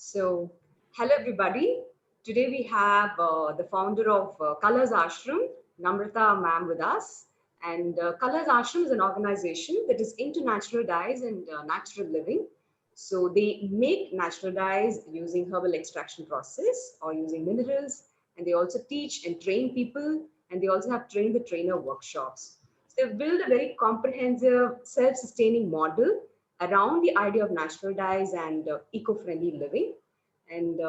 So, hello everybody. Today we have the founder of Colors Ashram, Namrata ma'am, with us. And Colors Ashram is an organization that is into natural dyes and natural living. So they make natural dyes using herbal extraction process or using minerals, and they also teach and train people, and they also have train the trainer workshops. So they've built a very comprehensive, self-sustaining model around the idea of natural dyes and eco-friendly living. And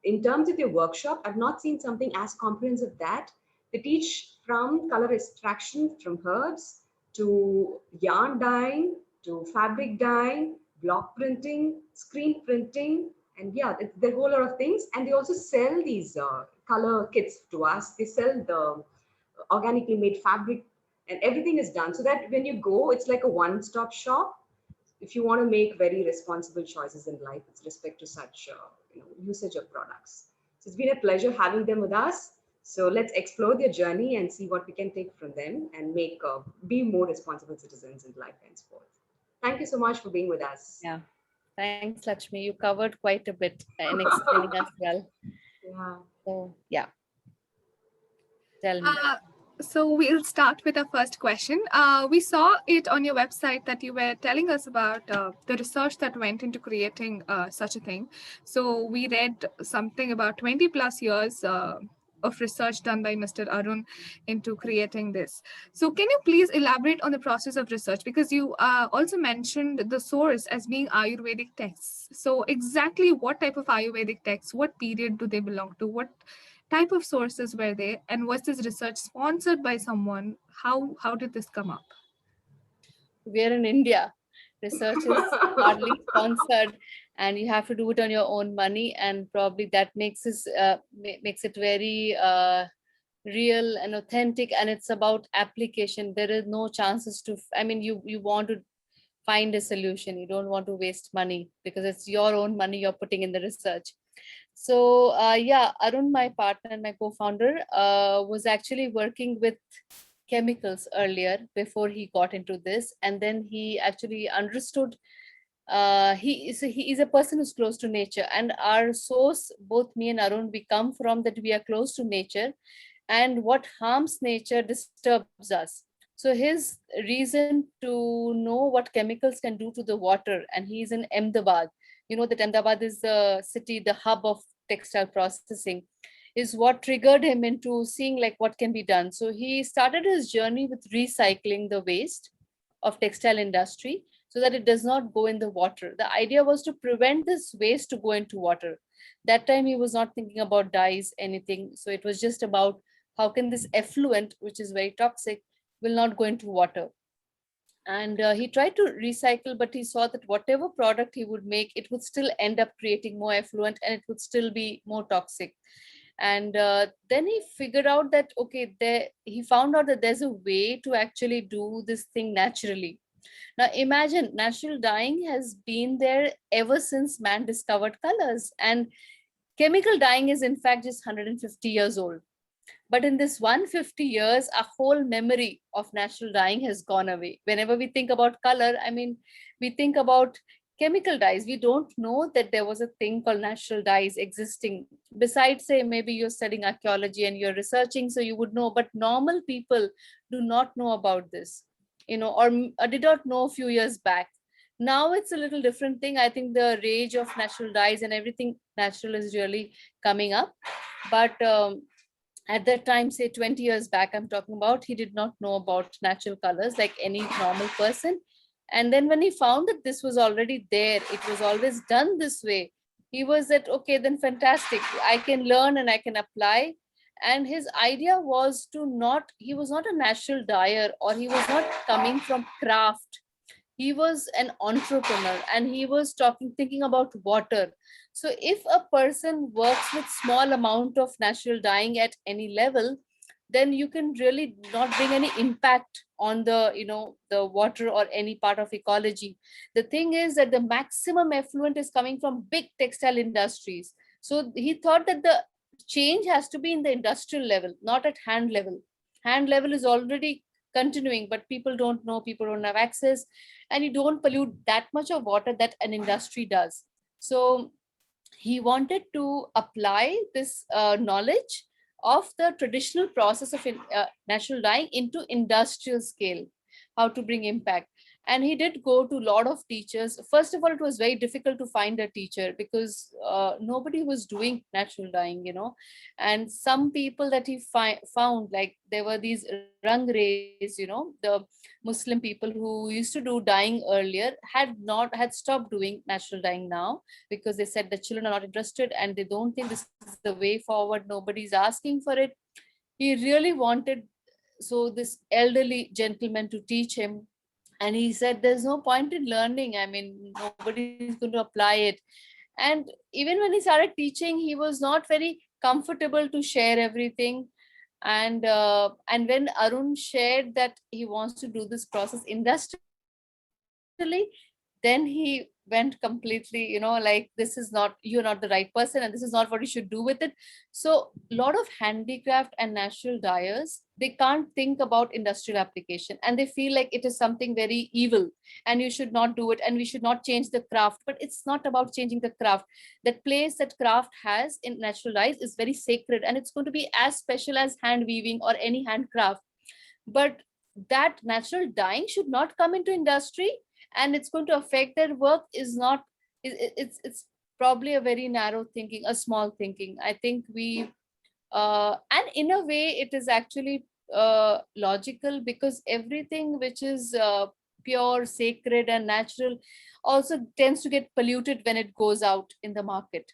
in terms of your workshop, I've not seen something as comprehensive that they teach from color extraction from herbs to yarn dyeing to fabric dyeing, block printing, screen printing, and yeah, there are a whole lot of things. And they also sell these color kits to us. They sell the organically made fabric, and everything is done so that when you go, it's like a one-stop shop if you want to make very responsible choices in life with respect to such usage of products. So it's been a pleasure having them with us. So let's explore their journey and see what we can take from them and make be more responsible citizens in life henceforth. Thank you so much for being with us. Yeah. Thanks, Lakshmi. You covered quite a bit in explaining as well. Yeah. So, yeah, tell me. So we'll start with our first question. We saw it on your website that you were telling us about the research that went into creating such a thing. So we read something about 20 plus years of research done by Mr. Arun into creating this. So can you please elaborate on the process of research? Because you also mentioned the source as being Ayurvedic texts. So exactly what type of Ayurvedic texts, what period do they belong to? What type of sources were they, and was this research sponsored by someone? How did this come up? We're in India. Research is hardly sponsored, and you have to do it on your own money, and probably that makes it very real and authentic, and it's about application. There is no chances to. I mean, you want to find a solution. You don't want to waste money because it's your own money you're putting in the research. So yeah, Arun, my partner and my co-founder, was actually working with chemicals earlier before he got into this, and then he actually understood. He is a person who's close to nature, and our source, both me and Arun, we come from that we are close to nature, and what harms nature disturbs us. So his reason to know what chemicals can do to the water, and he's in Ahmedabad. You know that Ahmedabad is the city, the hub of textile processing, is what triggered him into seeing like what can be done. So he started his journey with recycling the waste of textile industry so that it does not go in the water. The idea was to prevent this waste to go into water. That time he was not thinking about dyes, anything. So it was just about how can this effluent, which is very toxic, will not go into water. And he tried to recycle, but he saw that whatever product he would make, it would still end up creating more effluent, and it would still be more toxic. And then he figured out that okay, he found out that there's a way to actually do this thing naturally. Now imagine, natural dyeing has been there ever since man discovered colors, and chemical dyeing is in fact just 150 years old. But in this 150 years, a whole memory of natural dyeing has gone away. Whenever we think about color, I mean, we think about chemical dyes. We don't know that there was a thing called natural dyes existing. Besides, say, maybe you're studying archaeology and you're researching, so you would know, but normal people do not know about this, or did not know a few years back. Now it's a little different thing. I think the rage of natural dyes and everything natural is really coming up. But at that time, say 20 years back, I'm talking about, he did not know about natural colors like any normal person. And then when he found that this was already there, it was always done this way, he was that, okay, then fantastic, I can learn and I can apply. And his idea was to not, he was not a natural dyer, or he was not coming from craft. He was an entrepreneur, and he was thinking about water. So if a person works with small amount of natural dyeing at any level, then you can really not bring any impact on the water or any part of ecology. The thing is that the maximum effluent is coming from big textile industries. So he thought that the change has to be in the industrial level, not at hand level. Hand level is already continuing, but people don't know, people don't have access, and you don't pollute that much of water that an industry does. So he wanted to apply this knowledge of the traditional process of natural dyeing into industrial scale, how to bring impact. And he did go to a lot of teachers. First of all, it was very difficult to find a teacher because nobody was doing natural dyeing, and some people that he found, like there were these Rangreis, the Muslim people who used to do dyeing earlier, had stopped doing natural dyeing now, because they said the children are not interested and they don't think this is the way forward. Nobody's asking for it. He really wanted this elderly gentleman to teach him. And he said, there's no point in learning. I mean, nobody's going to apply it. And even when he started teaching, he was not very comfortable to share everything. And when Arun shared that he wants to do this process industrially, then he went completely, like, this is not, you're not the right person and this is not what you should do with it. So a lot of handicraft and natural dyers, they can't think about industrial application, and they feel like it is something very evil and you should not do it and we should not change the craft. But it's not about changing the craft. That place that craft has in natural dyes is very sacred, and it's going to be as special as hand weaving or any handcraft. But that natural dyeing should not come into industry, and it's going to affect their work is not, it's probably a very narrow thinking, a small thinking. I think we and in a way it is actually logical, because everything which is pure, sacred and natural also tends to get polluted when it goes out in the market.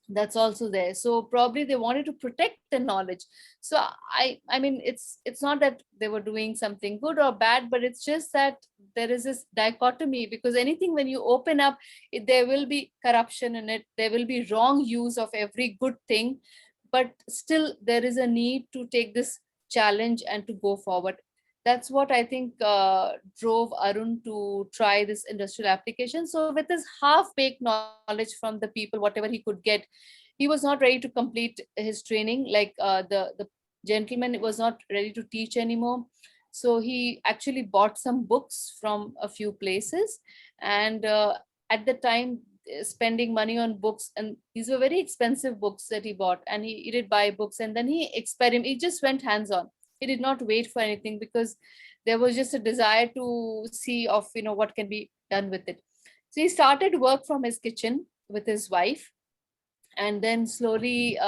That's also there. So probably they wanted to protect the knowledge. So I mean, it's not that they were doing something good or bad, but it's just that there is this dichotomy, because anything when you open up, there will be corruption in it, there will be wrong use of every good thing. But still there is a need to take this challenge and to go forward. That's what I think drove Arun to try this industrial application. So with his half-baked knowledge from the people, whatever he could get, he was not ready to complete his training. Like the gentleman was not ready to teach anymore. So he actually bought some books from a few places. And at the time, spending money on books, and these were very expensive books that he bought, and he did buy books, and then he just went hands-on. He did not wait for anything, because there was just a desire to see of what can be done with it. So he started work from his kitchen with his wife, and then slowly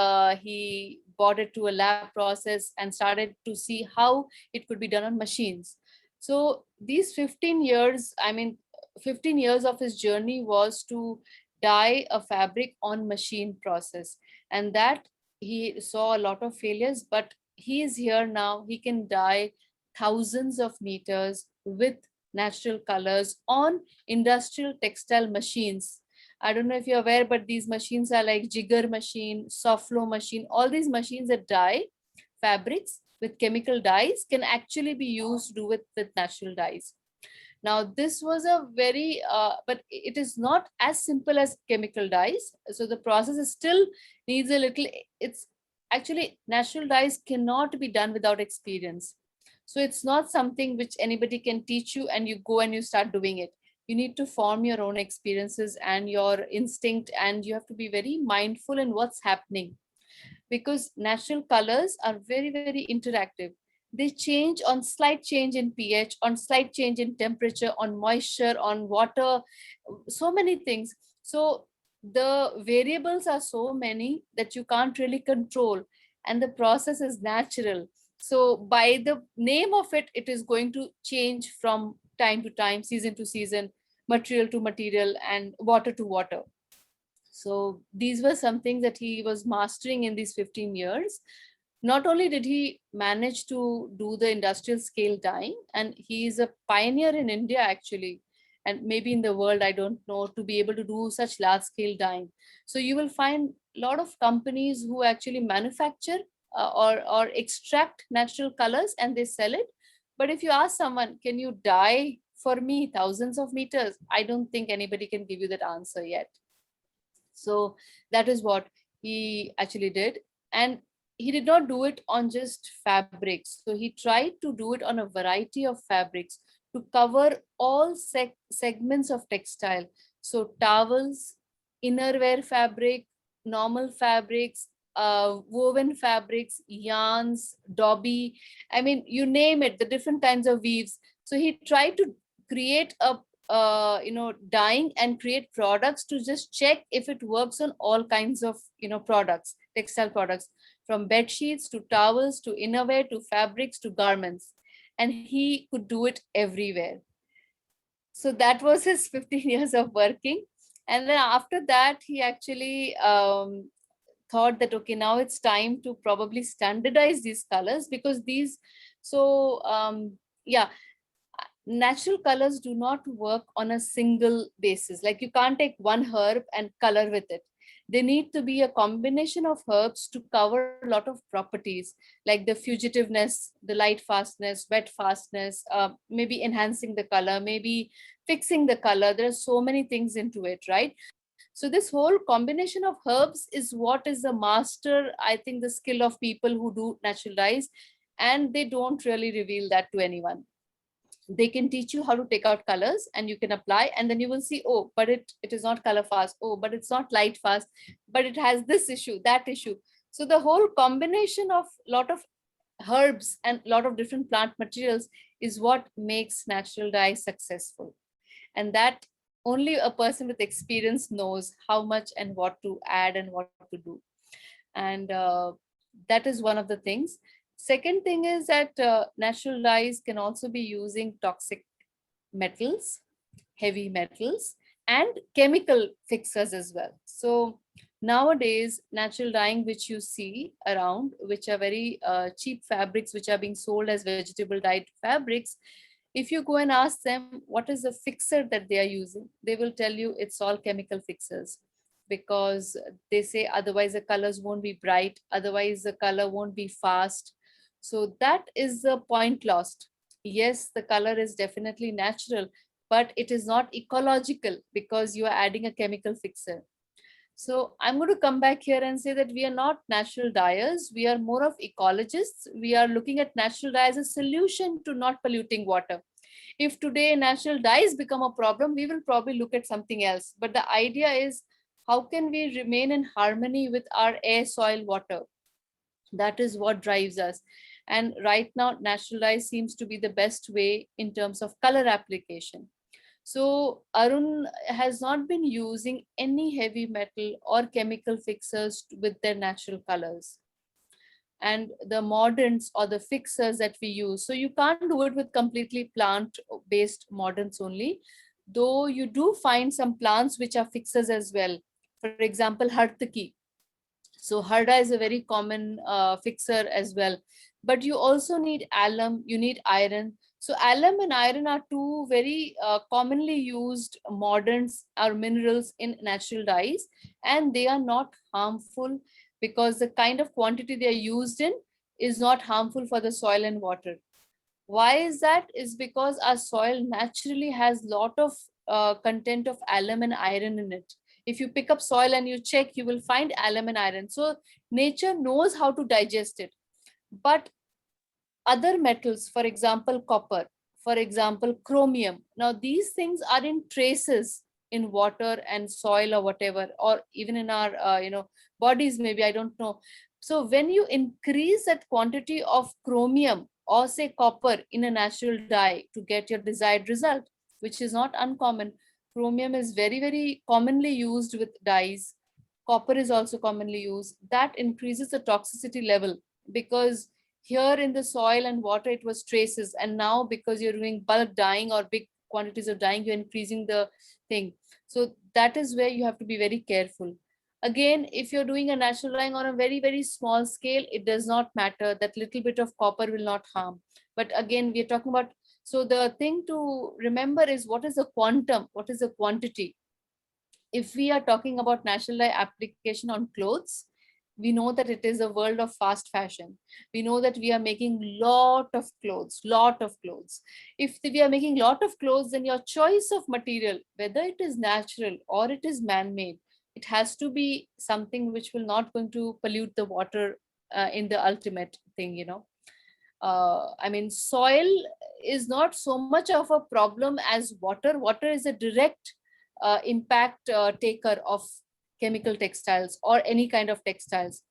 he brought it to a lab process and started to see how it could be done on machines. So these 15 years, I mean, 15 years of his journey was to dye a fabric on machine process, and that he saw a lot of failures. But he is here now, he can dye thousands of meters with natural colors on industrial textile machines. I don't know if you're aware, but these machines are like jigger machine, soft flow machine. All these machines that dye fabrics with chemical dyes can actually be used to do with natural dyes. Now, this was a very, but it is not as simple as chemical dyes. So the process is still needs a little, it's actually, natural dyes cannot be done without experience. So it's not something which anybody can teach you and you go and you start doing it. You need to form your own experiences and your instinct, and you have to be very mindful in what's happening, because natural colors are very, very interactive. They change on slight change in pH, on slight change in temperature, on moisture, on water, so many things. So the variables are so many that you can't really control, and the process is natural. So by the name of it, it is going to change from time to time, season to season, material to material, and water to water. So these were some things that he was mastering in these 15 years. Not only did he manage to do the industrial scale dyeing, and he is a pioneer in India actually, and maybe in the world, I don't know, to be able to do such large scale dyeing. So you will find a lot of companies who actually manufacture or extract natural colors and they sell it. But if you ask someone, can you dye for me thousands of meters? I don't think anybody can give you that answer yet. So that is what he actually did. And he did not do it on just fabrics. So he tried to do it on a variety of fabrics to cover all segments of textile. So towels, innerwear fabric, normal fabrics, woven fabrics, yarns, dobby. I mean, you name it, the different kinds of weaves. So he tried to create a dyeing and create products to just check if it works on all kinds of products, textile products, from bed sheets to towels to innerwear to fabrics to garments, and he could do it everywhere. So that was his 15 years of working. And then after that, he actually thought that, okay, now it's time to probably standardize these colors, because these, so yeah, natural colors do not work on a single basis. Like, you can't take one herb and color with it. They need to be a combination of herbs to cover a lot of properties, like the fugitiveness, the light fastness, wet fastness, maybe enhancing the color, maybe fixing the color. There are so many things into it, right? So this whole combination of herbs is what is the master, I think, the skill of people who do natural dyes, and they don't really reveal that to anyone. They can teach you how to take out colors and you can apply, and then you will see, oh, but it is not color fast, oh, but it's not light fast, but it has this issue, that issue. So the whole combination of lot of herbs and lot of different plant materials is what makes natural dye successful, and that only a person with experience knows how much and what to add and what to do. And that is one of the things. Second thing is that natural dyes can also be using toxic metals, heavy metals, and chemical fixers as well. So nowadays, natural dyeing, which you see around, which are very cheap fabrics, which are being sold as vegetable dyed fabrics, if you go and ask them what is the fixer that they are using, they will tell you it's all chemical fixers, because they say otherwise the colors won't be bright, otherwise the color won't be fast. So that is the point lost. Yes, the color is definitely natural, but it is not ecological because you are adding a chemical fixer. So I'm going to come back here and say that we are not natural dyers. We are more of ecologists. We are looking at natural dye as a solution to not polluting water. If today natural dyes become a problem, we will probably look at something else. But the idea is, how can we remain in harmony with our air, soil, water? That is what drives us. And right now, natural dye seems to be the best way in terms of color application. So Arun has not been using any heavy metal or chemical fixers with their natural colors. And the mordants or the fixers that we use, so you can't do it with completely plant-based mordants only, though you do find some plants which are fixers as well. For example, hartaki. So harda is a very common fixer as well. But you also need alum, you need iron. So alum and iron are two very commonly used mordants or minerals in natural dyes, and they are not harmful because the kind of quantity they are used in is not harmful for the soil and water. Why is that? Is because our soil naturally has lot of content of alum and iron in it. If you pick up soil and you check, you will find alum and iron. So nature knows how to digest it. But other metals, for example, copper, for example, chromium. Now, these things are in traces in water and soil or whatever, or even in our, bodies, maybe, I don't know. So when you increase that quantity of chromium or say copper in a natural dye to get your desired result, which is not uncommon. Chromium is very, very commonly used with dyes. Copper is also commonly used. That increases the toxicity level, because here in the soil and water, it was traces. And now because you're doing bulk dyeing or big quantities of dyeing, you're increasing the thing. So that is where you have to be very careful. Again, if you're doing a natural dyeing on a very, very small scale, it does not matter. That little bit of copper will not harm. But again, we're talking about, so the thing to remember is, what is the quantum? What is the quantity? If we are talking about natural dye application on clothes, we know that it is a world of fast fashion. We know that we are making lot of clothes. If we are making lot of clothes, then your choice of material, whether it is natural or it is man-made, it has to be something which will not going to pollute the water in the ultimate thing, I mean, soil is not so much of a problem as water. Water is a direct impact taker of chemical textiles or any kind of textiles.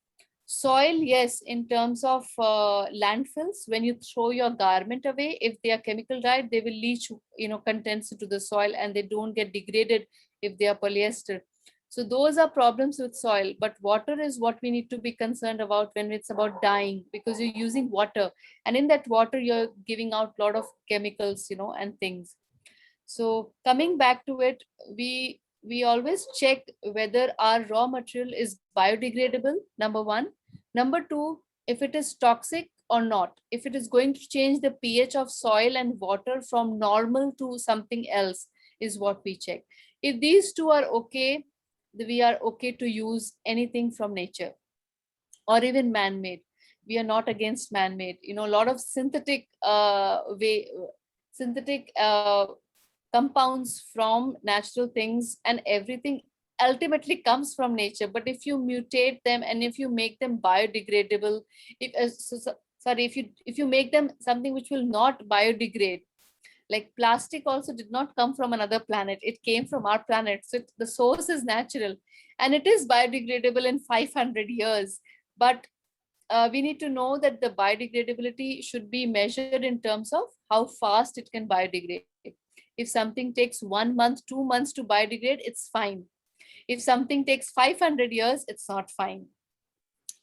Soil, yes, in terms of landfills, when you throw your garment away, if they are chemical dyed, they will leach, contents into the soil, and they don't get degraded if they are polyester. So those are problems with soil, but water is what we need to be concerned about when it's about dyeing, because you're using water, and in that water you're giving out a lot of chemicals, and things. So coming back to it, we always check whether our raw material is biodegradable, number one. Number two, if it is toxic or not, if it is going to change the pH of soil and water from normal to something else, is what we check. If these two are okay, we are okay to use anything from nature or even man-made. We are not against man-made. A lot of synthetic compounds from natural things, and everything ultimately comes from nature. But if you mutate them and if you make them biodegradable, if you make them something which will not biodegrade, like plastic also did not come from another planet, it came from our planet. So the source is natural, and it is biodegradable in 500 years. But we need to know that the biodegradability should be measured in terms of how fast it can biodegrade. If something takes 1 month, 2 months to biodegrade, it's fine. If something takes 500 years, it's not fine.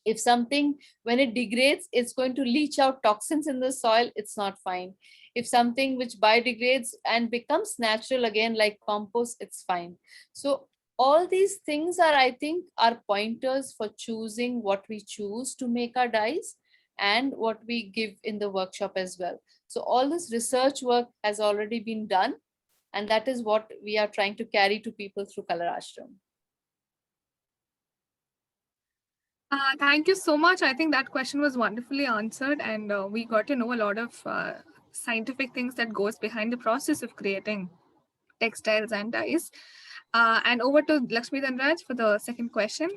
If something, when it degrades, it's going to leach out toxins in the soil, it's not fine. If something which biodegrades and becomes natural again, like compost, it's fine. So all these things are, I think, are pointers for choosing what we choose to make our dyes and what we give in the workshop as well. So all this research work has already been done, and that is what we are trying to carry to people through Color Ashram. Thank you so much. I think that question was wonderfully answered, and we got to know a lot of scientific things that goes behind the process of creating textiles and dyes. And over to Lakshmi Dhanraj for the second question.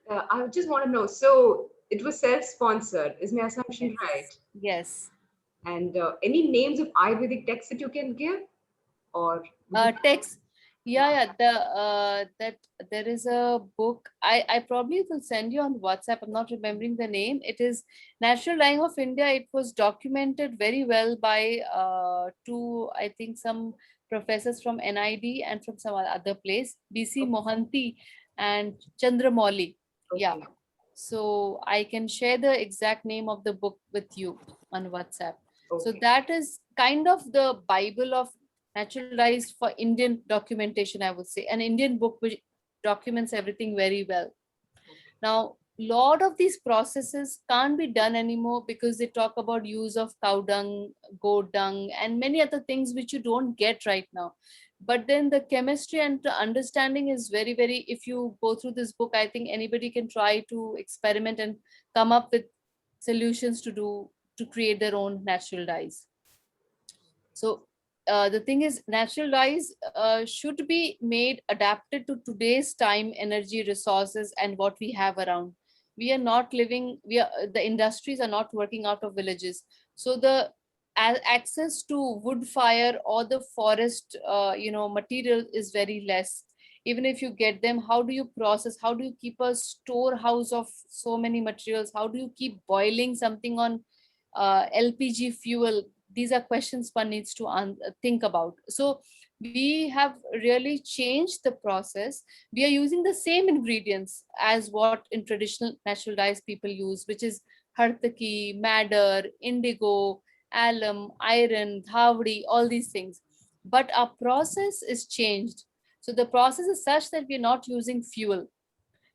I just want to know, so it was self-sponsored, is my assumption right? Yes. And any names of Ayurvedic texts that you can give? Or Text. Yeah, that there is a book. I probably will send you on WhatsApp. I'm not remembering the name. It is Natural Dyeing of India. It was documented very well by two, I think, some professors from NID and from some other place, BC Mohanty and Chandramouli. Yeah. Okay. So I can share the exact name of the book with you on WhatsApp. So Okay. that is kind of the Bible of natural dyes for Indian documentation, I would say, an Indian book which documents everything very well. Now, lot of these processes can't be done anymore because they talk about use of cow dung, goat dung, and many other things which you don't get right now. But then the chemistry and the understanding is very, very, if you go through this book, I think anybody can try to experiment and come up with solutions to create their own natural dyes. So the thing is, natural dyes should be made adapted to today's time, energy, resources, and what we have around. We are not living, the industries are not working out of villages. So the access to wood fire or the forest, material is very less. Even if you get them, how do you process? How do you keep a storehouse of so many materials? How do you keep boiling something on LPG fuel? These are questions one needs to think about. So we have really changed the process. We are using the same ingredients as what in traditional natural dyes people use, which is hartaki, madder, indigo, alum, iron, dhavdi, all these things. But our process is changed. So the process is such that we're not using fuel.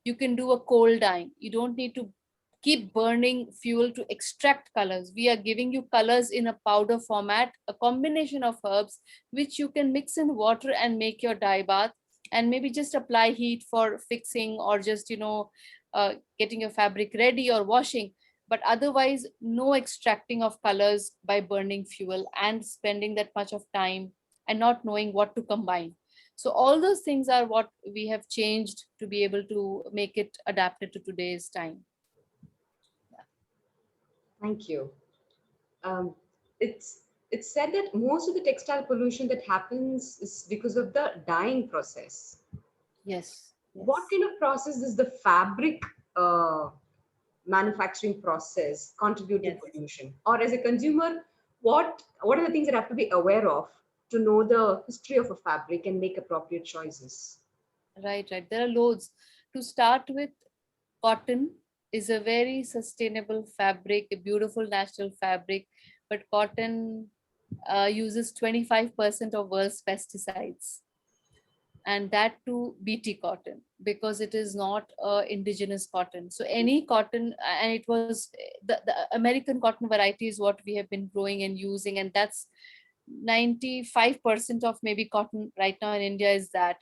You can do a cold dyeing. You don't need to keep burning fuel to extract colors. We are giving you colors in a powder format, a combination of herbs, which you can mix in water and make your dye bath, and maybe just apply heat for fixing or just, getting your fabric ready or washing. But otherwise, no extracting of colors by burning fuel and spending that much of time and not knowing what to combine. So all those things are what we have changed to be able to make it adapted to today's time. Thank you. Um, it's said that most of the textile pollution that happens is because of the dyeing process. Yes. what kind of process does the fabric manufacturing process contribute to Yes. pollution? Or as a consumer, what are the things that I have to be aware of to know the history of a fabric and make appropriate choices? Right, right. There are loads. To start with, cotton is a very sustainable fabric, a beautiful natural fabric, but cotton uses 25% of world's pesticides, and that too BT cotton, because it is not indigenous cotton. So any cotton, and it was the American cotton variety is what we have been growing and using, and that's 95% of maybe cotton right now in India is that.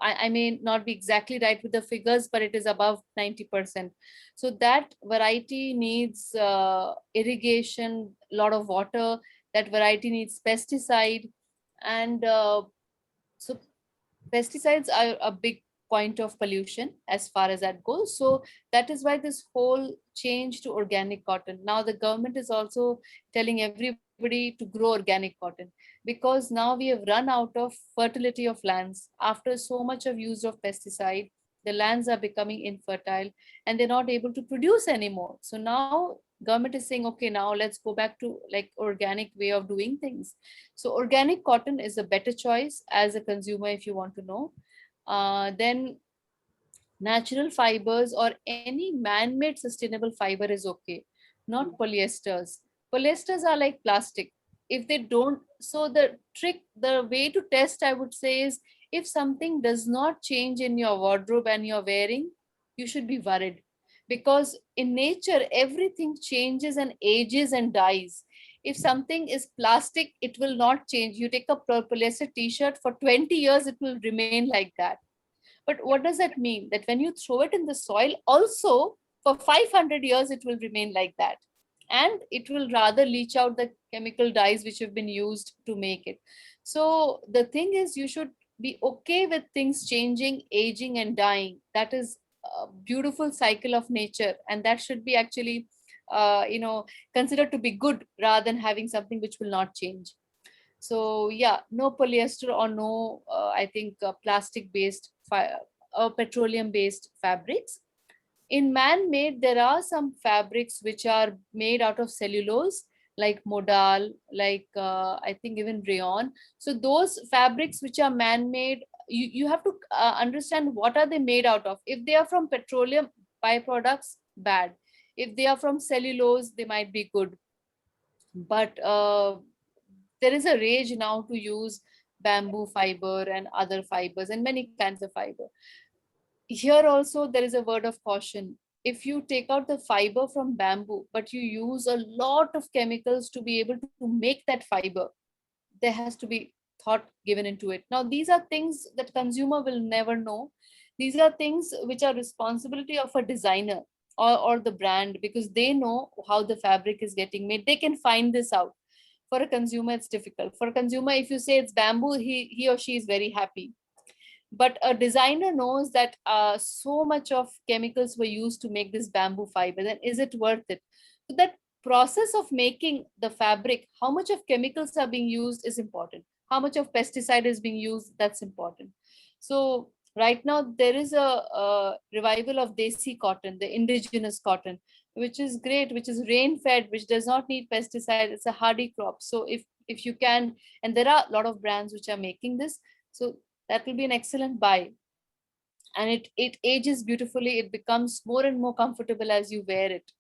I may not be exactly right with the figures, but it is above 90%. So that variety needs irrigation, a lot of water. That variety needs pesticide, and so pesticides are a big point of pollution as far as that goes. So that is why this whole change to organic cotton. Now the government is also telling everybody to grow organic cotton, because now we have run out of fertility of lands. After so much of use of pesticide, the lands are becoming infertile and they're not able to produce anymore. So now government is saying, okay, now let's go back to like organic way of doing things. So organic cotton is a better choice as a consumer if you want to know. Then natural fibers or any man-made sustainable fiber is okay, not polyesters. Polyesters are like plastic. If they don't, so the way to test, I would say, is if something does not change in your wardrobe and you're wearing, you should be worried, because in nature everything changes and ages and dies. If something is plastic, it will not change. You take a polyester t-shirt for 20 years, it will remain like that. But what does that mean? That when you throw it in the soil, also for 500 years, it will remain like that. And it will rather leach out the chemical dyes which have been used to make it. So the thing is, you should be okay with things changing, aging, and dying. That is a beautiful cycle of nature. And that should be actually, considered to be good rather than having something which will not change. So yeah, no polyester or no, I think plastic based, petroleum based fabrics. In man-made, there are some fabrics which are made out of cellulose, like modal, like I think even rayon. So those fabrics which are man-made, you have to understand what are they made out of. If they are from petroleum byproducts, bad. If they are from cellulose, they might be good. But there is a rage now to use bamboo fiber and other fibers and many kinds of fiber. Here also there is a word of caution. If you take out the fiber from bamboo, but you use a lot of chemicals to be able to make that fiber, there has to be thought given into it. Now these are things that consumer will never know. These are things which are responsibility of a designer or the brand, because they know how the fabric is getting made. They can find this out. For a consumer, it's difficult. For a consumer, if you say it's bamboo, he or she is very happy. But a designer knows that so much of chemicals were used to make this bamboo fiber, then is it worth it? So that process of making the fabric, how much of chemicals are being used is important. How much of pesticide is being used, that's important. So right now there is a revival of desi cotton, the indigenous cotton, which is great, which is rain fed, which does not need pesticide. It's a hardy crop. So if you can, and there are a lot of brands which are making this, so that will be an excellent buy. And it ages beautifully. It becomes more and more comfortable as you wear it.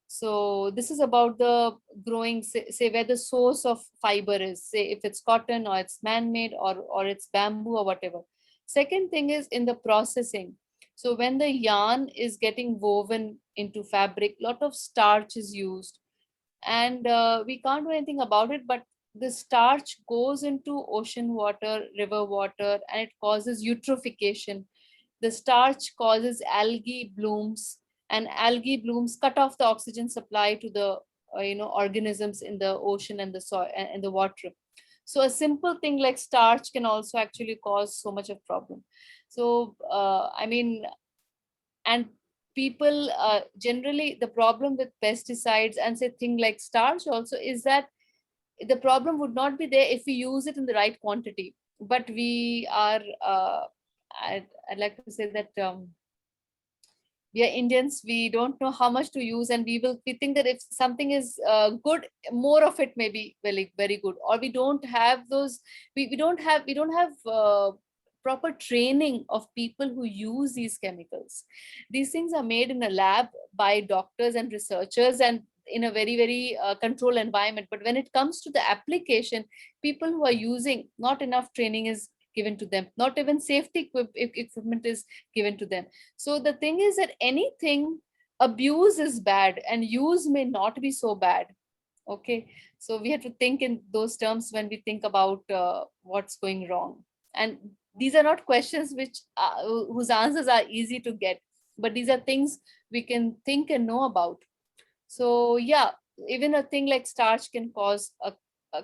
So this is about the growing, say where the source of fiber is, say if it's cotton or it's man-made or it's bamboo or whatever. Second thing is in the processing. So when the yarn is getting woven into fabric, lot of starch is used, and we can't do anything about it, but the starch goes into ocean water, river water, and it causes eutrophication. The starch causes algae blooms, and algae blooms cut off the oxygen supply to the organisms in the ocean and the soil and the water. So a simple thing like starch can also actually cause so much of problem. So I mean, and people generally, the problem with pesticides and say thing like starch also is that the problem would not be there if we use it in the right quantity, but we are I'd like to say that we are Indians, we don't know how much to use, and we think that if something is good, more of it may be very, very good, or we don't have those, we don't have proper training of people who use these chemicals. These things are made in a lab by doctors and researchers and in a very, very controlled environment. But when it comes to the application, people who are using, not enough training is given to them, not even safety equipment is given to them. So the thing is that anything, abuse is bad and use may not be so bad. Okay, so we have to think in those terms when we think about what's going wrong. And these are not questions which whose answers are easy to get, but these are things we can think and know about. So yeah, even a thing like starch can cause a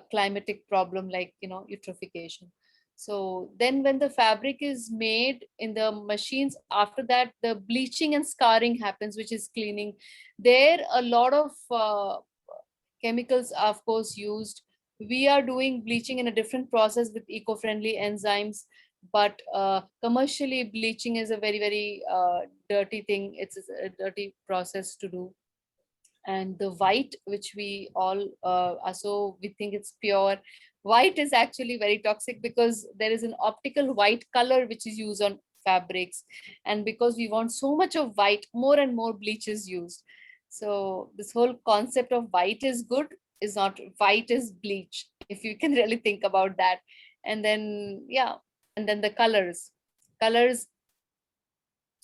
climatic problem like, you know, eutrophication. So then when the fabric is made in the machines, after that, the bleaching and scarring happens, which is cleaning. There, a lot of chemicals are, of course, used. We are doing bleaching in a different process with eco-friendly enzymes, but commercially bleaching is a very, very dirty thing. It's a dirty process to do. And the white, which we all are, so we think it's pure. White is actually very toxic because there is an optical white color which is used on fabrics, and because we want so much of white, more and more bleach is used. So this whole concept of white is good is not, white is bleach, if you can really think about that. And then yeah, and then the colors.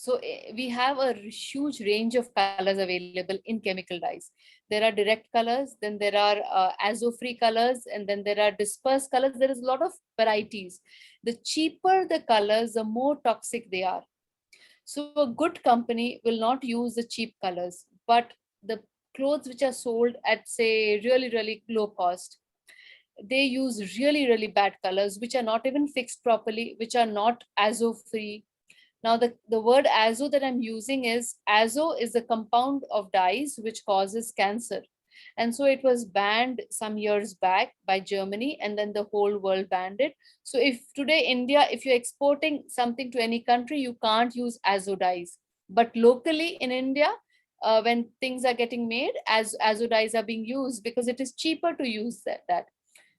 So we have a huge range of colors available in chemical dyes. There are direct colors, then there are azo-free colors, and then there are dispersed colors. There is a lot of varieties. The cheaper the colors, the more toxic they are. So a good company will not use the cheap colors, but the clothes which are sold at, say, really, really low cost, they use really, really bad colors, which are not even fixed properly, which are not azo-free. Now, the word azo that I'm using is, azo is the compound of dyes which causes cancer. And so it was banned some years back by Germany, and then the whole world banned it. So if today India, if you're exporting something to any country, you can't use azo dyes. But locally in India, when things are getting made, as azo dyes are being used because it is cheaper to use that.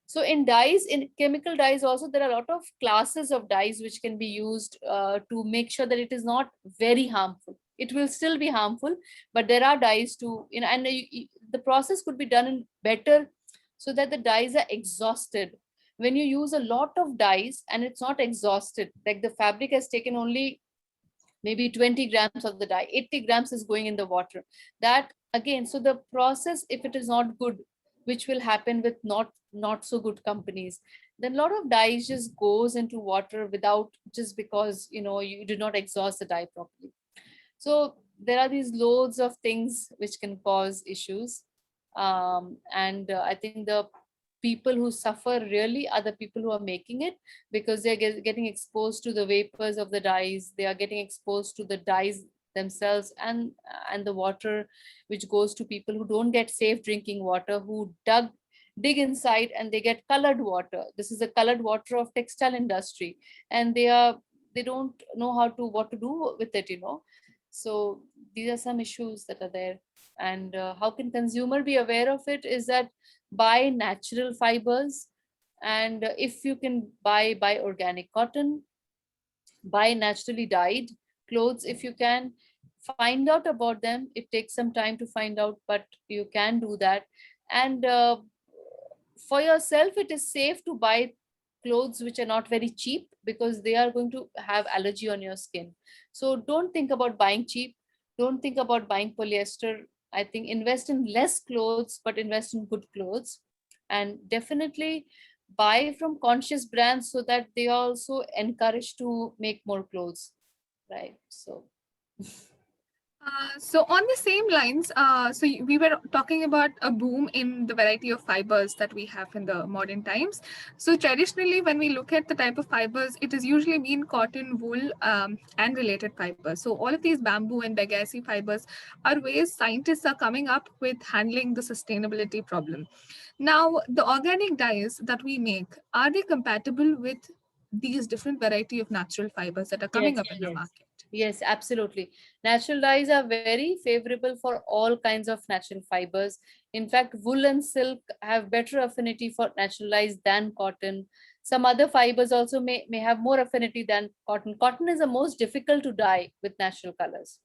So in dyes, in chemical dyes also, there are a lot of classes of dyes which can be used to make sure that it is not very harmful. It will still be harmful, but there are dyes to, you know, and the process could be done in better so that the dyes are exhausted. When you use a lot of dyes and it's not exhausted, like the fabric has taken only maybe 20 grams of the dye, 80 grams is going in the water. That again, so the process, if it is not good, which will happen with not so good companies, then a lot of dyes just goes into water without, just because, you know, you did not exhaust the dye properly. So there are these loads of things which can cause issues. And I think the people who suffer really are the people who are making it, because they're getting exposed to the vapors of the dyes. They are getting exposed to the dyes themselves, and the water which goes to people who don't get safe drinking water, who dig inside and they get colored water. This is the colored water of textile industry, and they don't know what to do with it, you know. So these are some issues that are there. And how can consumer be aware of it is that buy natural fibers, and if you can buy organic cotton, buy naturally dyed clothes if you can. Find out about them. It takes some time to find out, but you can do that. And for yourself, it is safe to buy clothes which are not very cheap, because they are going to have allergy on your skin. So don't think about buying cheap. Don't think about buying polyester. I think invest in less clothes, but invest in good clothes. And definitely buy from conscious brands so that they are also encouraged to make more clothes. Right. So So on the same lines, we were talking about a boom in the variety of fibers that we have in the modern times. So traditionally, when we look at the type of fibers, it has usually been cotton, wool, and related fibers. So all of these bamboo and bagasse fibers are ways scientists are coming up with handling the sustainability problem. Now, the organic dyes that we make, are they compatible with these different variety of natural fibers that are Yes, coming up in the yes. market? Yes, absolutely. Natural dyes are very favorable for all kinds of natural fibers. In fact, wool and silk have better affinity for natural dyes than cotton. Some other fibers also may have more affinity than cotton. Cotton is the most difficult to dye with natural colors.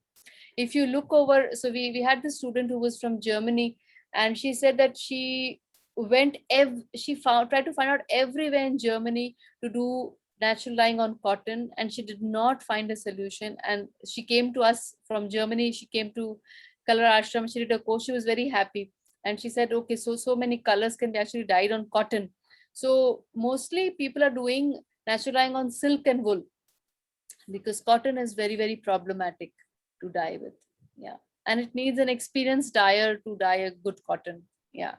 If you look over, so we had this student who was from Germany, and she said that she tried to find out everywhere in Germany to do natural dyeing on cotton, and she did not find a solution. And she came to us from Germany. She came to Color Ashram. She did a course. She was very happy, and she said, "Okay, so many colors can be actually dyed on cotton." So mostly people are doing natural dyeing on silk and wool because cotton is very problematic to dye with. Yeah, and it needs an experienced dyer to dye a good cotton. Yeah.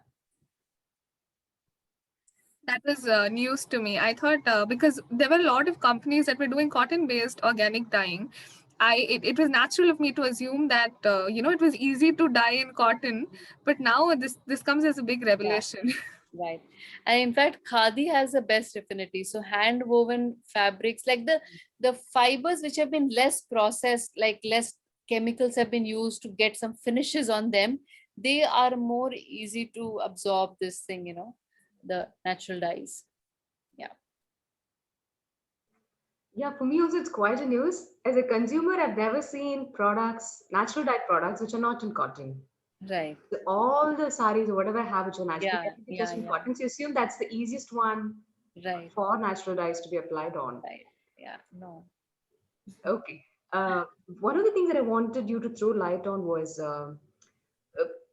That was news to me. I thought because there were a lot of companies that were doing cotton-based organic dyeing, it was natural of me to assume that it was easy to dye in cotton, but now this comes as a big Yeah. revelation. Right. And in fact, khadi has the best affinity. So hand woven fabrics, like the fibers which have been less processed, like less chemicals have been used to get some finishes on them, they are more easy to absorb this thing, the natural dyes. Yeah. Yeah, for me also it's quite a news. As a consumer, I've never seen products, natural dye products, which are not in cotton. Right. All the saris or whatever I have, which are naturally Yeah. everything Yeah. just in Yeah. cotton. So you assume that's the easiest one Right. for natural dyes to be applied on. Right. Yeah. No. Okay. Uh, One of the things that I wanted you to throw light on was uh,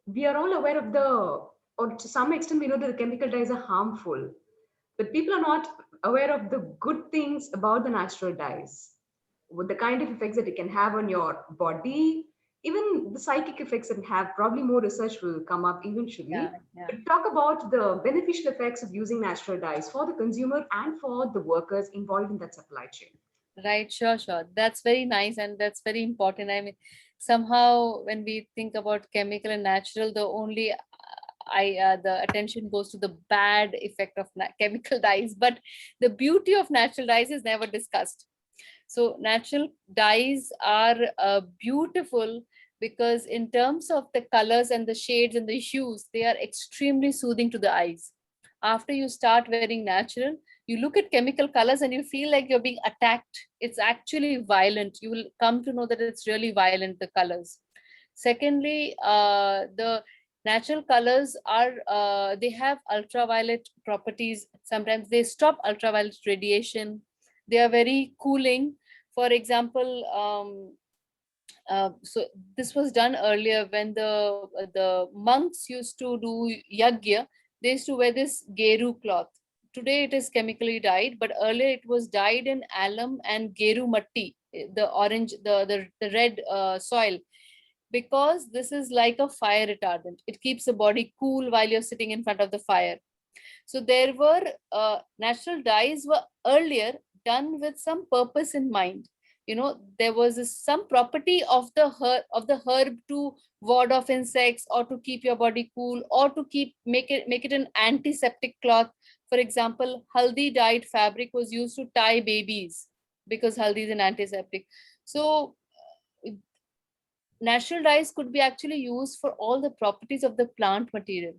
we are all aware of or to some extent, we know that the chemical dyes are harmful, but people are not aware of the good things about the natural dyes, with the kind of effects that it can have on your body, even the psychic effects that it have. Probably more research will come up Yeah. eventually. Yeah. But talk about the beneficial effects of using natural dyes for the consumer and for the workers involved in that supply chain. Right, sure. That's very nice and that's very important. I mean, somehow when we think about chemical and natural, the attention goes to the bad effect of chemical dyes, but the beauty of natural dyes is never discussed. So natural dyes are beautiful because in terms of the colors and the shades and the hues, they are extremely soothing to the eyes. After you start wearing natural, you look at chemical colors and you feel like you're being attacked. It's actually violent. You will come to know that it's really violent, the colors. Secondly, the natural colors they have ultraviolet properties. Sometimes they stop ultraviolet radiation. They are very cooling. For example, so this was done earlier when the monks used to do yagya. They used to wear this geru cloth. Today it is chemically dyed, but earlier it was dyed in alum and geru matti, the orange, the red soil, because this is like a fire retardant. It keeps the body cool while you're sitting in front of the fire. So there were natural dyes were earlier done with some purpose in mind. There was some property of the herb to ward off insects or to keep your body cool or to make it an antiseptic cloth. For example, haldi dyed fabric was used to tie babies because haldi is an antiseptic. So natural dyes could be actually used for all the properties of the plant material.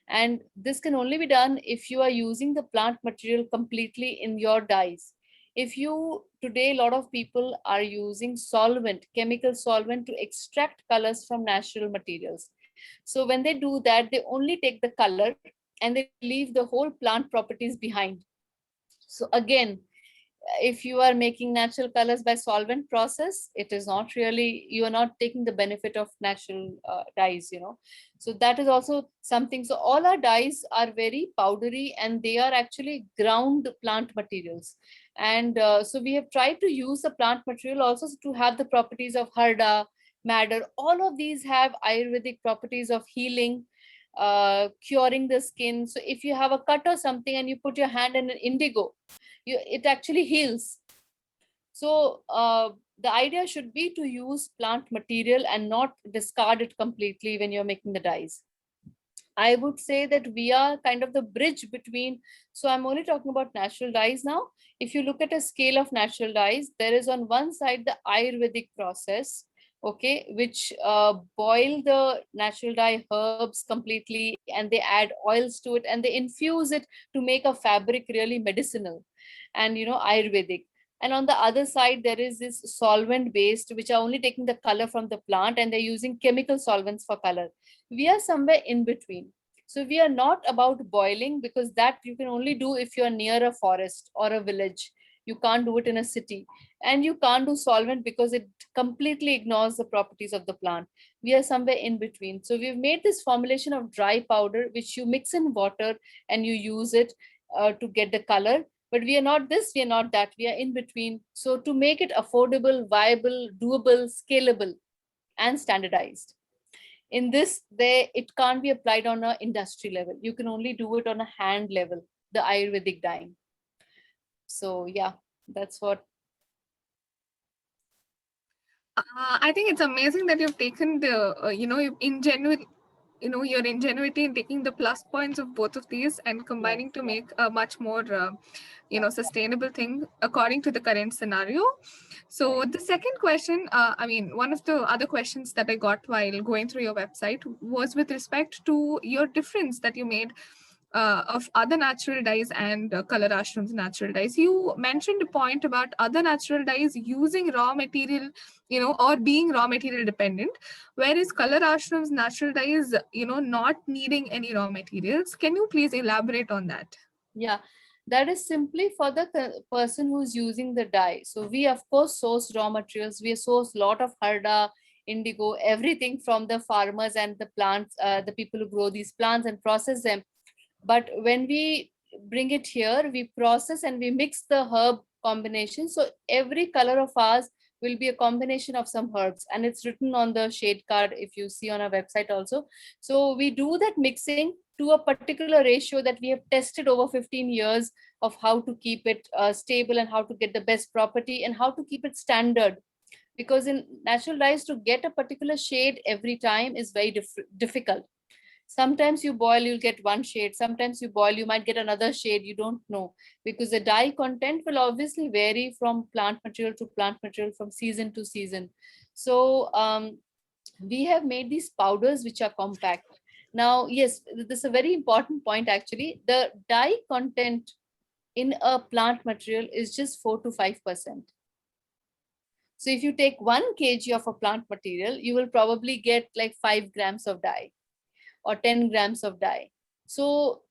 And this can only be done if you are using the plant material completely in your dyes. If you today, a lot of people are using chemical solvent to extract colors from natural materials. So when they do that, they only take the color and they leave the whole plant properties behind. So again, if you are making natural colors by solvent process, it is not really, you are not taking the benefit of natural dyes. So that is also something. So all our dyes are very powdery and they are actually ground plant materials. And so we have tried to use the plant material also to have the properties of harda, madder. All of these have Ayurvedic properties of healing, curing the skin. So if you have a cut or something and you put your hand in an indigo, it actually heals. So the idea should be to use plant material and not discard it completely when you're making the dyes. I would say that we are kind of the bridge between, so I'm only talking about natural dyes now. If you look at a scale of natural dyes, there is on one side the Ayurvedic process, okay, which boil the natural dye herbs completely and they add oils to it and they infuse it to make a fabric really medicinal and, Ayurvedic. And on the other side, there is this solvent based, which are only taking the color from the plant and they're using chemical solvents for color. We are somewhere in between. So we are not about boiling, because that you can only do if you're near a forest or a village. You can't do it in a city. And you can't do solvent because it completely ignores the properties of the plant. We are somewhere in between. So we've made this formulation of dry powder, which you mix in water and you use it to get the color. But we are not this, we are not that, we are in between. So to make it affordable, viable, doable, scalable, and standardized, in this, it can't be applied on an industry level. You can only do it on a hand level, the Ayurvedic dyeing. So yeah, that's what. I think it's amazing that you've taken the, your ingenuity in taking the plus points of both of these and combining to make a much more, sustainable thing according to the current scenario. So the second question, one of the other questions that I got while going through your website was with respect to your difference that you made of other natural dyes and Color Ashram's natural dyes. You mentioned a point about other natural dyes using raw material, or being raw material dependent, whereas Color Ashram's natural dyes, not needing any raw materials. Can you please elaborate on that? Yeah, that is simply for the person who's using the dye. So we of course source raw materials. We source a lot of harda, indigo, everything from the farmers and the plants, the people who grow these plants and process them. But when we bring it here, we process and we mix the herb combination. So every color of ours will be a combination of some herbs, and it's written on the shade card if you see on our website also. So we do that mixing to a particular ratio that we have tested over 15 years of how to keep it stable and how to get the best property and how to keep it standard. Because in natural dyes, to get a particular shade every time is very difficult. Sometimes you boil, you'll get one shade. Sometimes you boil, you might get another shade. You don't know, because the dye content will obviously vary from plant material to plant material, from season to season. So we have made these powders which are compact. Now, yes, this is a very important point actually. The dye content in a plant material is just 4 to 5%. So if you take 1 kg of a plant material, you will probably get like 5 grams of dye or 10 grams of dye. So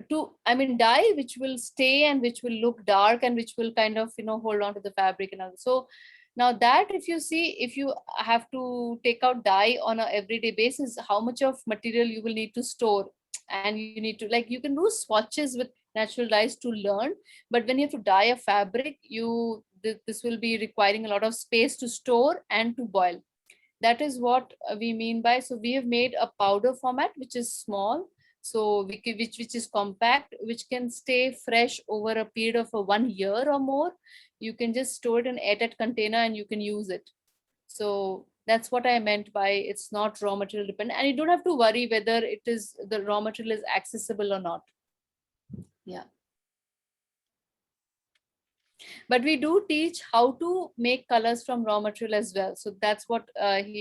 dye which will stay and which will look dark and which will kind of, hold on to the fabric and all. So now that if you have to take out dye on a everyday basis, how much of material you will need to store, and you need to, like, you can do swatches with natural dyes to learn, but when you have to dye a fabric, this will be requiring a lot of space to store and to boil. That is what we mean by, so we have made a powder format which is small, so which is compact, which can stay fresh over a period of 1 year or more. You can just store it in an airtight container and you can use it. So that's what I meant by it's not raw material dependent, and you don't have to worry whether the raw material is accessible or not. Yeah. But we do teach how to make colors from raw material as well. So that's what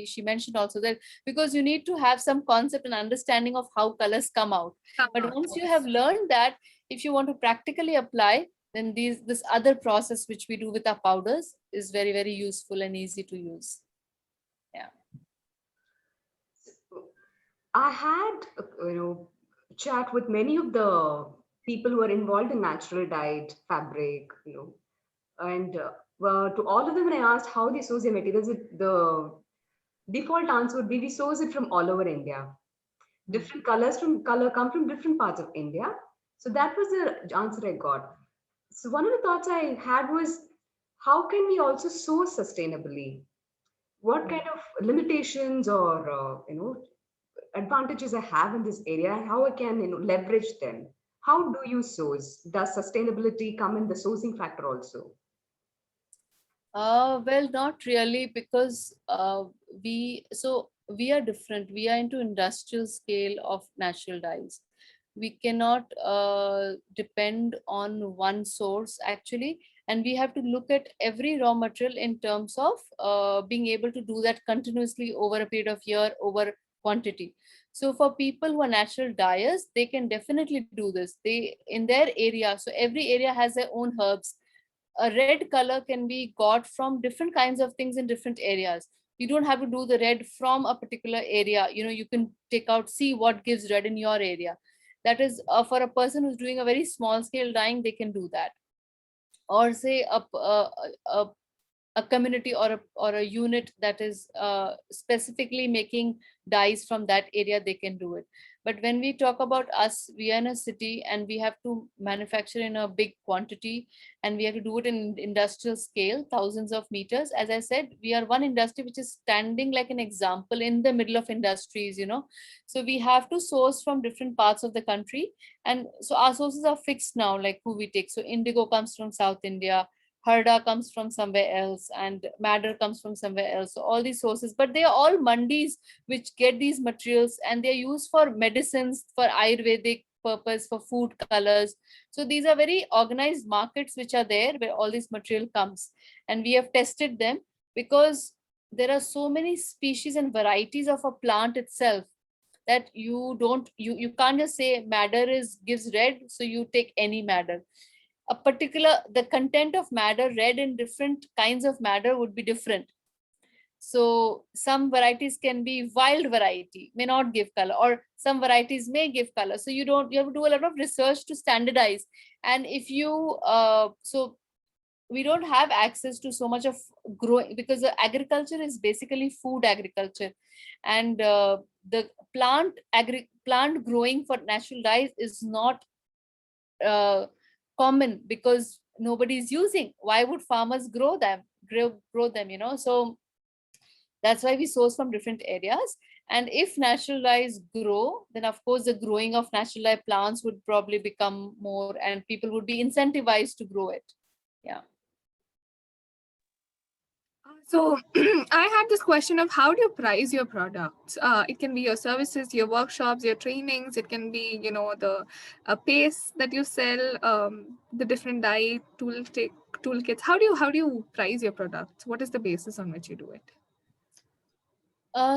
she mentioned also, that because you need to have some concept and understanding of how colors come out. But once you have learned that, if you want to practically apply, then this other process which we do with our powders is very, very useful and easy to use. Yeah. I had, chat with many of the people who are involved in natural dyed fabric, and to all of them, when I asked how they source their materials, the default answer would be we source it from all over India. Different colors come from different parts of India. So that was the answer I got. So one of the thoughts I had was, how can we also source sustainably? What kind of limitations or advantages I have in this area, and how I can leverage them? How do you source? Does sustainability come in the sourcing factor also? Well, not really, because we are different. We are into industrial scale of natural dyes. We cannot depend on one source actually, and we have to look at every raw material in terms of being able to do that continuously over a period of year, over quantity. So for people who are natural dyers, they can definitely do this. They in their area, so every area has their own herbs. A red color can be got from different kinds of things in different areas. You don't have to do the red from a particular area. You can take out, see what gives red in your area. That is for a person who's doing a very small scale dyeing, they can do that. Or say a a community or a unit that is specifically making dyes from that area, they can do it. But when we talk about us, we are in a city and we have to manufacture in a big quantity, and we have to do it in industrial scale, thousands of meters. As I said, we are one industry which is standing like an example in the middle of industries. So we have to source from different parts of the country, and so our sources are fixed now, like who we take. So indigo comes from South India, Harda comes from somewhere else, and Madder comes from somewhere else. So all these sources, but they are all mandis which get these materials, and they're used for medicines, for Ayurvedic purpose, for food colors. So these are very organized markets which are there where all this material comes. And we have tested them because there are so many species and varieties of a plant itself that you can't just say madder gives red, so you take any madder. The content of madder, red in different kinds of madder would be different. So some varieties can be wild variety, may not give color, or some varieties may give color. So you have to do a lot of research to standardize. And if you so we don't have access to so much of growing, because the agriculture is basically food agriculture, and the plant growing for natural dyes is not common because nobody is using. Why would farmers grow them? So that's why we source from different areas. And if natural dyes grow, then of course the growing of natural dye plants would probably become more, and people would be incentivized to grow it. Yeah. So I had this question of how do you price your products? It can be your services, your workshops, your trainings. It can be, the paste that you sell, the different dye toolkits. How do you price your products? What is the basis on which you do it?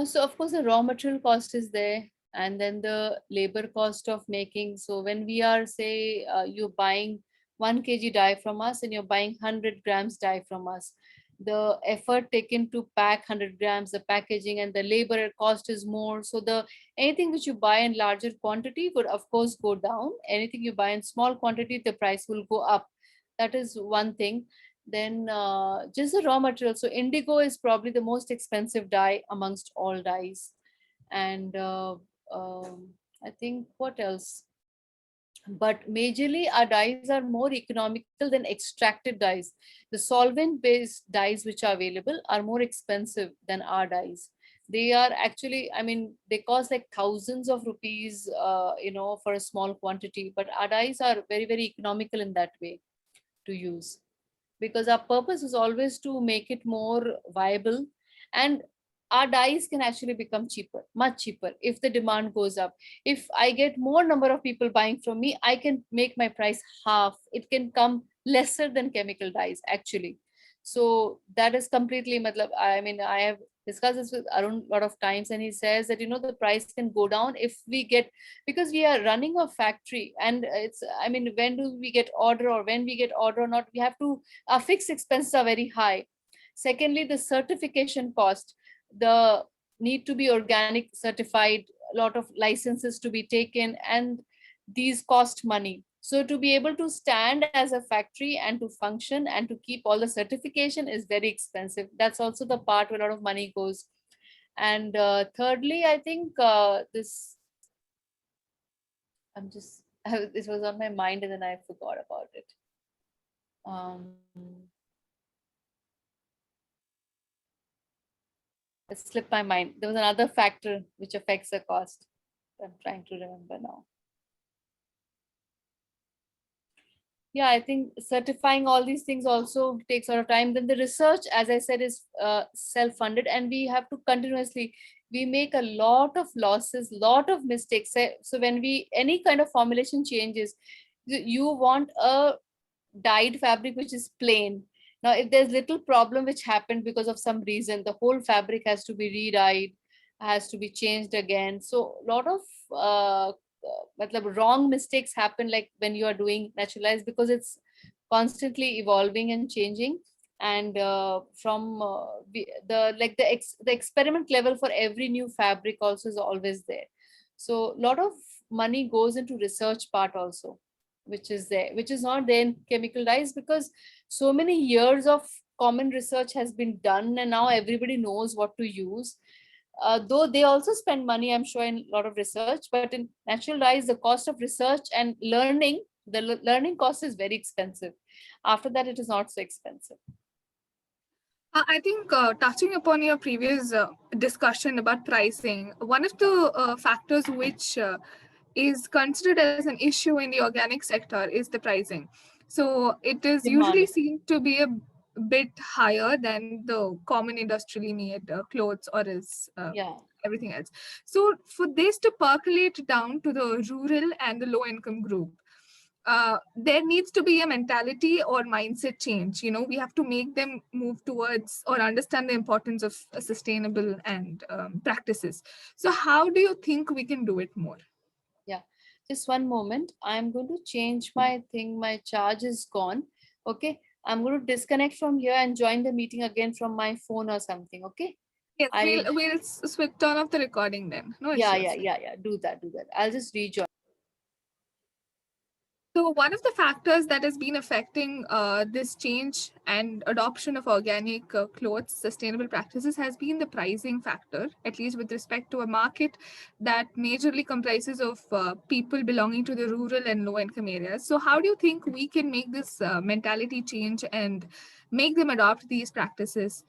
So of course the raw material cost is there, and then the labor cost of making. So when we are, say, you're buying 1 kg dye from us and you're buying 100 grams dye from us, the effort taken to pack 100 grams, the packaging and the labor cost is more. So anything which you buy in larger quantity would of course go down. Anything you buy in small quantity, the price will go up. That is one thing. Then just the raw material. So indigo is probably the most expensive dye amongst all dyes. And I think what else? But majorly our dyes are more economical than extracted dyes. The solvent based dyes which are available are more expensive than our dyes. They are actually, I mean, they cost like thousands of rupees, for a small quantity, but our dyes are very, very economical in that way to use, because our purpose is always to make it more viable. And our dyes can actually become cheaper, much cheaper, if the demand goes up. If I get more number of people buying from me, I can make my price half. It can come lesser than chemical dyes actually. So that is completely matlab, I mean, I have discussed this with Arun a lot of times, and he says that the price can go down if we get, because we are running a factory, and it's, I mean, when do we get order, or when we get order or not, we have to, our fixed expenses are very high. Secondly, the certification cost, the need to be organic certified, a lot of licenses to be taken, and these cost money. So to be able to stand as a factory and to function and to keep all the certification is very expensive. That's also the part where a lot of money goes. And thirdly, I think this this was on my mind and then I forgot about it. It slipped my mind. There was another factor which affects the cost. I'm trying to remember now. Yeah, I think certifying all these things also takes a lot of time. Then the research, as I said, is self-funded, and we have to continuously, we make a lot of losses, lot of mistakes. So when we, any kind of formulation changes, you want a dyed fabric which is plain. Now, if there's little problem which happened because of some reason, the whole fabric has to be re-dyed, has to be changed again. So a lot of wrong mistakes happen, like when you are doing naturalized, because it's constantly evolving and changing. And from the experiment level for every new fabric also is always there. So a lot of money goes into research part also, which is there, which is not there in chemical dyes, because so many years of common research has been done and now everybody knows what to use. Though they also spend money, I'm sure, in a lot of research, but in natural dyes, the cost of research and learning, the learning cost is very expensive. After that, it is not so expensive. I think touching upon your previous discussion about pricing, one of the factors which is considered as an issue in the organic sector is the pricing. So it is usually Demand. seen to be a bit higher than the common industrially made clothes or is Yeah. everything else. So for this to percolate down to the rural and the low income group, there needs to be a mentality or mindset change. You know, we have to make them move towards or understand the importance of sustainable and practices. So how do you think we can do it more? Yeah. Just one moment. I'm going to change my thing. My charge is gone. Okay. I'm going to disconnect from here and join the meeting again from my phone or something. Okay. Yes, I'll, we'll switch turn off the recording then. No yeah, issues. Do that, do that. I'll just rejoin. So one of the factors that has been affecting this change and adoption of organic clothes, sustainable practices, has been the pricing factor, at least with respect to a market that majorly comprises of people belonging to the rural and low-income areas. So how do you think we can make this mentality change and make them adopt these practices?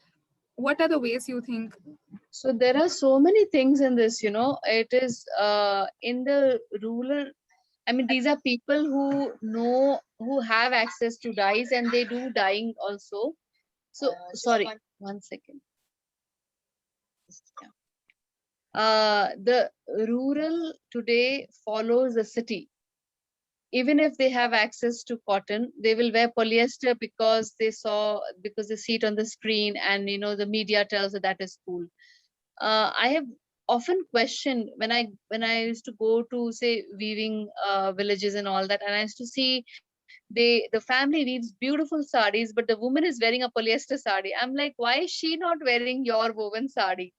What are the ways you think? So there are so many things in this, it is in the rural. I mean, these are people who know, who have access to dyes, and they do dyeing also. So, sorry, one second. Yeah. The rural today follows the city. Even if they have access to cotton, they will wear polyester because they see it on the screen, and the media tells that that is cool. I have often questioned when I used to go to, say, weaving villages and all that, and I used to see the family weaves beautiful sarees, but the woman is wearing a polyester saree. I'm like, why is she not wearing your woven saree?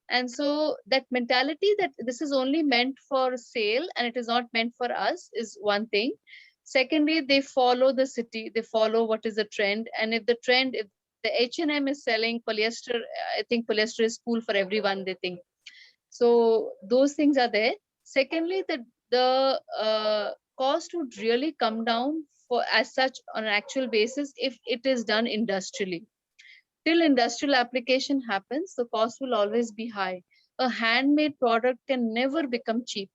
And so that mentality that this is only meant for sale and it is not meant for us is one thing. Secondly, they follow the city, they follow what is the trend, and if the H&M is selling polyester, I think polyester is cool for everyone, they think. So those things are there. Secondly, the cost would really come down for as such on an actual basis if it is done industrially. Till industrial application happens, the cost will always be high. A handmade product can never become cheap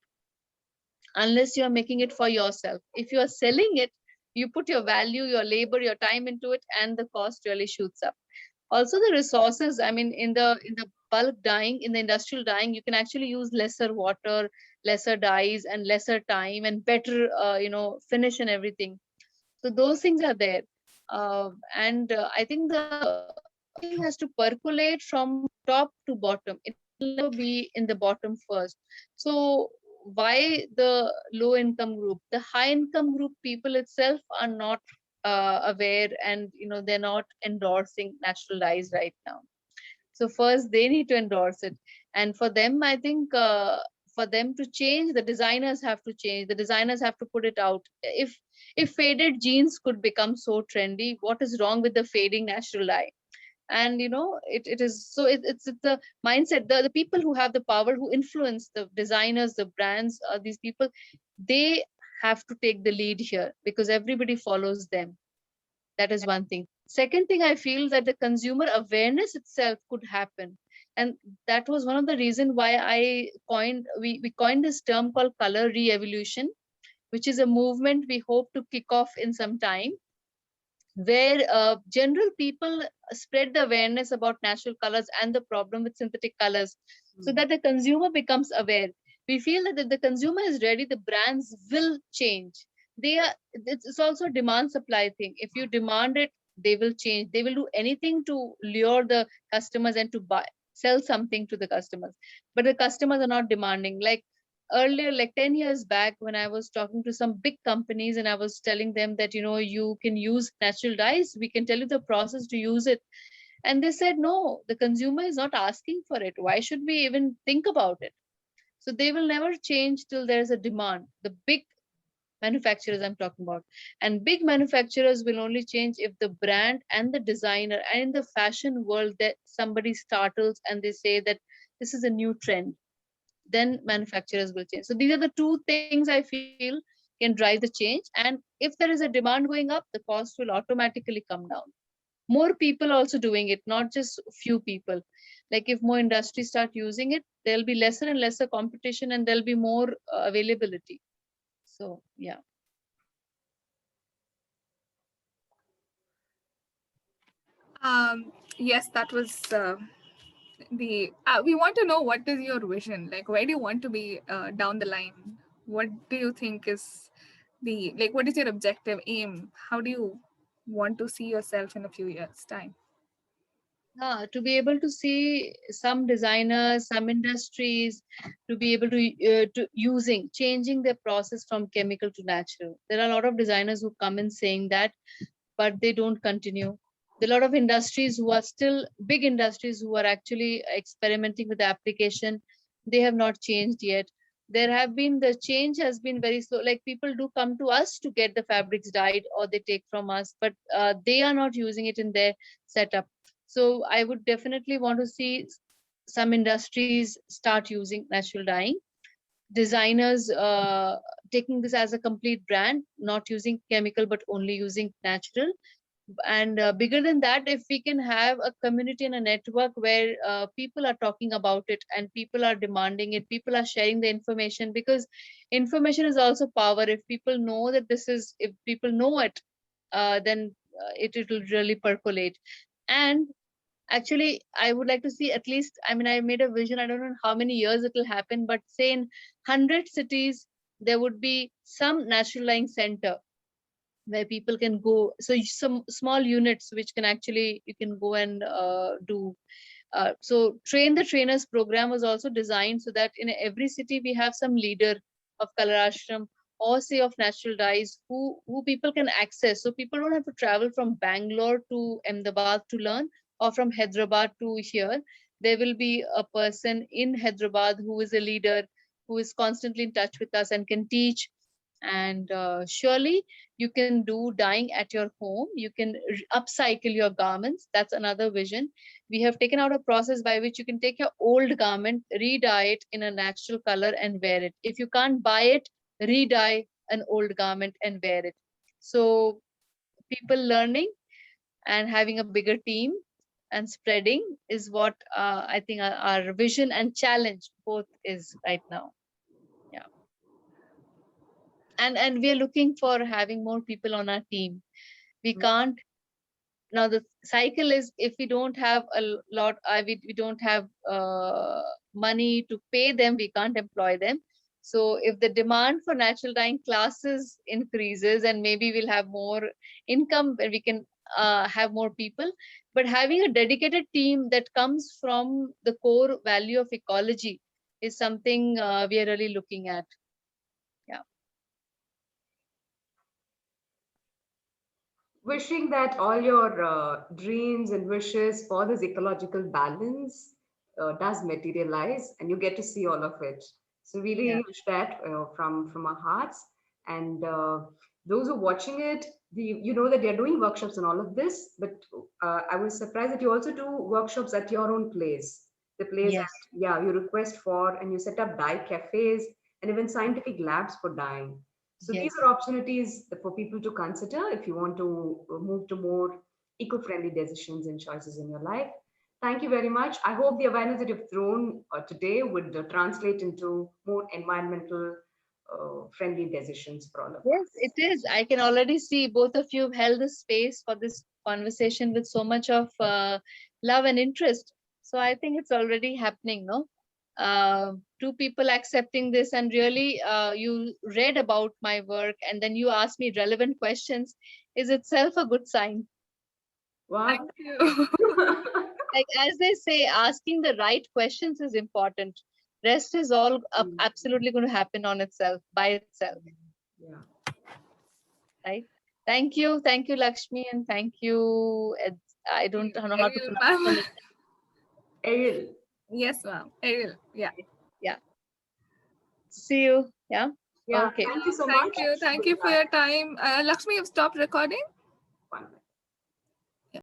unless you are making it for yourself. If you are selling it, you put your value, your labor, your time into it, and the cost really shoots up. Also, the resources. I mean, in the bulk dyeing, in the industrial dyeing, you can actually use lesser water, lesser dyes, and lesser time, and better, finish and everything. So those things are there. And I think the thing has to percolate from top to bottom. It will never be in the bottom first. So why the low income group? The high income group people itself are not aware, and they're not endorsing natural dyes right now. So first they need to endorse it, and for them, I think, for them to change, the designers have to change. The designers have to put it out. If faded jeans could become so trendy, what is wrong with the fading natural dye? And it is so, it's the mindset. The people who have the power, who influence the designers, the brands, these people, they have to take the lead here, because everybody follows them. That is one thing. Second thing, I feel that the consumer awareness itself could happen. And that was one of the reasons why we coined this term called color re-evolution. which is a movement we hope to kick off in some time, where general people spread the awareness about natural colors and the problem with synthetic colors, so that the consumer becomes aware. We feel that if the consumer is ready, the brands will change. It's also a demand supply thing. If you demand it, they will change. They will do anything to lure the customers and to sell something to the customers. But the customers are not demanding. Like earlier, like 10 years back, when I was talking to some big companies and I was telling them that, you can use natural dyes, we can tell you the process to use it. And they said, no, the consumer is not asking for it. Why should we even think about it? So they will never change till there's a demand. The big manufacturers I'm talking about. And big manufacturers will only change if the brand and the designer, and in the fashion world, that somebody startles and they say that this is a new trend, then manufacturers will change. So these are the two things I feel can drive the change. And if there is a demand going up, the cost will automatically come down. More people also doing it, not just few people. Like if more industries start using it, there'll be lesser and lesser competition, and there'll be more availability. So yeah. Yes, that was the. We want to know, what is your vision? Like, where do you want to be down the line? What do you think is the, like, what is your objective aim? How do you want to see yourself in a few years' time? To be able to see some designers, some industries, to be able to changing their process from chemical to natural. There are a lot of designers who come in saying that, but they don't continue. There are a lot of industries who are still big industries who are actually experimenting with the application. They have not changed yet. The change has been very slow. Like people do come to us to get the fabrics dyed, or they take from us, but they are not using it in their setup. So I would definitely want to see some industries start using natural dyeing. Designers taking this as a complete brand, not using chemical, but only using natural. And bigger than that, if we can have a community and a network where people are talking about it and people are demanding it, people are sharing the information, because information is also power. If people know that if people know it, then it will really percolate. And actually, I would like to see at least, I mean, I made a vision, I don't know how many years it will happen, but say in 100 cities, there would be some natural dyeing center where people can go. So some small units which can actually, you can go and do. So train the trainers program was also designed so that in every city we have some leader of color ashram, or say of natural dyes, who people can access. So people don't have to travel from Bangalore to Ahmedabad to learn, or from Hyderabad to here. There will be a person in Hyderabad who is a leader, who is constantly in touch with us and can teach. And surely you can do dyeing at your home. You can upcycle your garments. That's another vision. We have taken out a process by which you can take your old garment, re-dye it in a natural color and wear it. If you can't buy it, re-dye an old garment and wear it. So people learning and having a bigger team and spreading is what I think our vision and challenge both is right now. Yeah. And we are looking for having more people on our team. We can't. Now the cycle is, if we don't have a lot, we don't have money to pay them, we can't employ them. So if the demand for natural dyeing classes increases, and maybe we'll have more income where we can have more people. But having a dedicated team that comes from the core value of ecology is something we are really looking at. Yeah. Wishing that all your dreams and wishes for this ecological balance does materialize and you get to see all of it. So really Yeah. wish that from our hearts. And those who are watching it, you know that they're doing workshops and all of this, but I was surprised that you also do workshops at your own place. The place that, Yes. yeah, you request for, and you set up dye cafes and even scientific labs for dyeing. So these Yes. are opportunities for people to consider if you want to move to more eco-friendly decisions and choices in your life. Thank you very much. I hope the awareness that you've thrown today would translate into more environmental friendly decisions for all of Yes, us. it is. I can already see both of you have held the space for this conversation with so much of love and interest. So I think it's already happening, no? Two people accepting this, and really you read about my work and then you asked me relevant questions is itself a good sign. Wow. Thank you. Like as they say, asking the right questions is important. Rest is all absolutely going to happen on itself, by itself. Yeah. Right? Thank you, Lakshmi, and thank you. I don't know how to Ariel, pronounce ma'am. it. Ariel. Yes, ma'am. Ariel. Yeah. Yeah. See you. Yeah. Yeah. Okay. Thank you so Thank much. you. Thank you for your time. Lakshmi, you've stopped recording?